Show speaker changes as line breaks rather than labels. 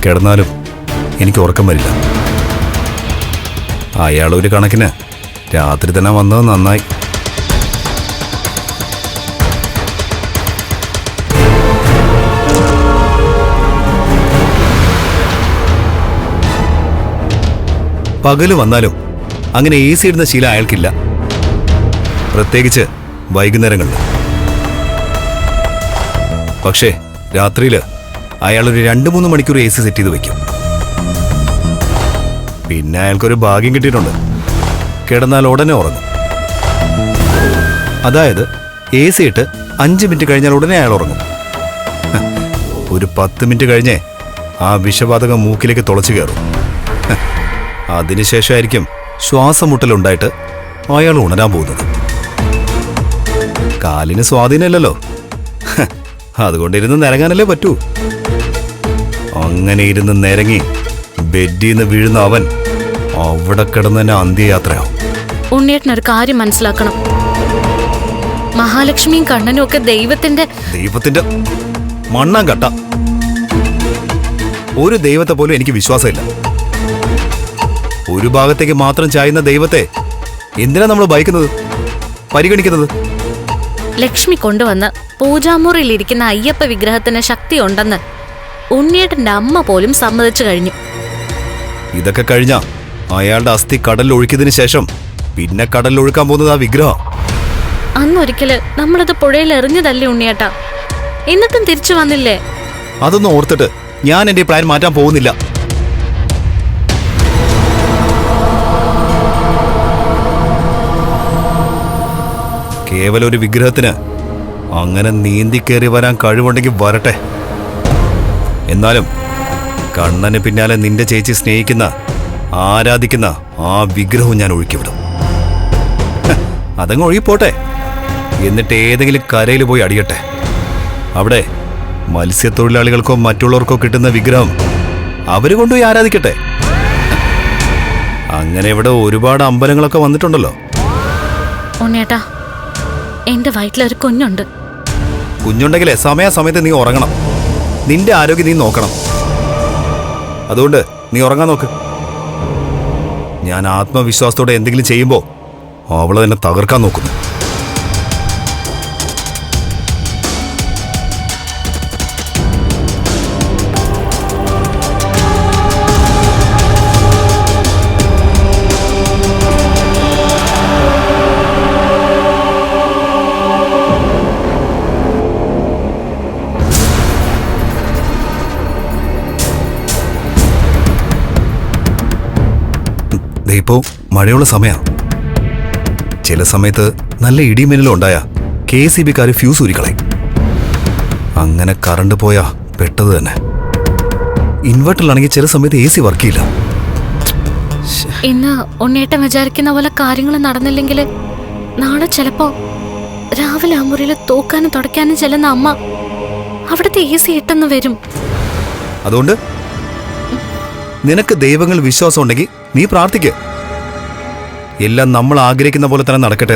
കിടന്നാലും എനിക്ക് ഉറക്കം വരില്ല. അയാളൊരു കണക്കിന് രാത്രി തന്നെ വന്നത് നന്നായി. പകല് വന്നാലും അങ്ങനെ AC ഇടുന്ന ശീലം അയാൾക്കില്ല, പ്രത്യേകിച്ച് വൈകുന്നേരങ്ങളിൽ. പക്ഷേ രാത്രിയിൽ അയാളൊരു 2-3 മണിക്കൂർ AC സെറ്റ് ചെയ്ത് വയ്ക്കും. പിന്നെ അയാൾക്കൊരു ഭാഗ്യം കിട്ടിയിട്ടുണ്ട്, കിടന്നാൽ ഉടനെ ഉറങ്ങും. അതായത് AC ഇട്ട് 5 മിനിറ്റ് കഴിഞ്ഞാൽ ഉടനെ അയാൾ ഉറങ്ങും. ഒരു 10 മിനിറ്റ് കഴിഞ്ഞേ ആ വിഷവാതകം മൂക്കിലേക്ക് തുളച്ചു കയറും. അതിനുശേഷമായിരിക്കും ശ്വാസം മുട്ടലുണ്ടായിട്ട് അയാൾ ഉണരാൻ പോകുന്നത്. കാലിന് സ്വാധീനമില്ലല്ലോ, അതുകൊണ്ടിരുന്ന് നിരങ്ങാനല്ലേ പറ്റൂ. അങ്ങനെ ഇരുന്ന് നിരങ്ങി ബെഡിൽ നിന്ന് വീഴുന്ന അവൻ അവിടെ കിടന്ന് തന്നെ അന്ത്യയാത്രയാവും.
ഉണ്ണിയേട്ടനൊരു കാര്യം മനസ്സിലാക്കണം, മഹാലക്ഷ്മിയും കണ്ണനും ഒക്കെ ദൈവത്തിന്റെ
മണ്ണാൻ കട്ട. ഒരു ദൈവത്തെ പോലും എനിക്ക് വിശ്വാസമില്ല. ഒരു ഭാഗത്തേക്ക് മാത്രം ചായുന്ന ദൈവത്തെ എന്തിനാ നമ്മൾ ഭയക്കുന്നത്, പരിഗണിക്കുന്നത്?
ലക്ഷ്മി കൊണ്ടുവന്ന് പൂജാമുറിയിലിരിക്കുന്ന അയ്യപ്പ വിഗ്രഹത്തിന് ശക്തി ഉണ്ടെന്ന് ഉണ്ണിയേട്ടന്റെ അമ്മ പോലും സമ്മതിച്ചു കഴിഞ്ഞു.
ഇതൊക്കെ കഴിഞ്ഞാ അയാളുടെ അസ്ഥി കടലിൽ ഒഴുക്കിയതിനു ശേഷം പിന്നെ കടലിൽ ഒഴുക്കാൻ പോകുന്നത് ആ വിഗ്രഹം.
അന്നൊരിക്കല് നമ്മളത് പുഴയിൽ എറിഞ്ഞതല്ലേ ഉണ്ണിയേട്ടാ, എന്നിട്ടും തിരിച്ചു വന്നില്ലേ?
അതൊന്നും ഓർത്തിട്ട് ഞാൻ എന്റെ പ്ലാൻ മാറ്റാൻ പോകുന്നില്ല. കേവലം ഒരു വിഗ്രഹത്തിന് അങ്ങനെ നീന്തി കയറി വരാൻ കഴിവുണ്ടെങ്കിൽ വരട്ടെ. എന്നാലും കണ്ണന് പിന്നാലെ നിന്റെ ചേച്ചി സ്നേഹിക്കുന്ന, ആരാധിക്കുന്ന ആ വിഗ്രഹവും ഞാൻ ഒഴുക്കിവിടും. അതങ്ങ് ഒഴുകിപ്പോട്ടെ. എന്നിട്ട് ഏതെങ്കിലും കരയിൽ പോയി അടിയട്ടെ. അവിടെ മത്സ്യത്തൊഴിലാളികൾക്കോ മറ്റുള്ളവർക്കോ കിട്ടുന്ന വിഗ്രഹം അവര് കൊണ്ടുപോയി ആരാധിക്കട്ടെ. അങ്ങനെ ഇവിടെ ഒരുപാട് അമ്പലങ്ങളൊക്കെ വന്നിട്ടുണ്ടല്ലോ.
ഉണ്ണിയേട്ടാ, എന്റെ വയറ്റിലൊരു കുഞ്ഞുണ്ട്.
കുഞ്ഞുണ്ടെങ്കിലേ സമയാസമയത്ത് നീ ഉറങ്ങണം. നിന്റെ ആരോഗ്യം നീ നോക്കണം. അതുകൊണ്ട് നീ ഉറങ്ങാൻ നോക്ക്. ഞാൻ ആത്മവിശ്വാസത്തോടെ എന്തെങ്കിലും ചെയ്യുമ്പോൾ അവളെ തന്നെ തകർക്കാൻ നോക്കുന്നു. ഇപ്പോ മഴയുള്ള സമയമാണ്. ചില സമയത്ത് നല്ല ഇടിമിന്നലും ഉണ്ടായ KCB-ക്കാർ ഫ്യൂസ് ഊരിക്കളയും. അങ്ങനെ കറണ്ട് പോയാ പെട്ടത് തന്നെ. ഇൻവെർട്ടറിലാണെങ്കിൽ ചില സമയത്ത് AC വർക്ക് ചെയ്യില്ല.
ഇന്ന് ഉണ്ണിയേട്ടൻ വിചാരിക്കുന്ന പോലെ കാര്യങ്ങൾ നടന്നില്ലെങ്കിൽ നാളെ ചിലപ്പോ രാവിലെ ആ മുറിയിൽ തൂക്കാനും തുടയ്ക്കാനും ചെല്ലുന്ന അമ്മ അവിടുത്തെ AC ഇട്ടെന്ന് വരും.
അതുകൊണ്ട് നിനക്ക് ദൈവങ്ങൾ വിശ്വാസം ഉണ്ടെങ്കിൽ നീ പ്രാർത്ഥിക്ക്. എല്ലാം നമ്മൾ ആഗ്രഹിക്കുന്ന പോലെ തന്നെ നടക്കട്ടെ.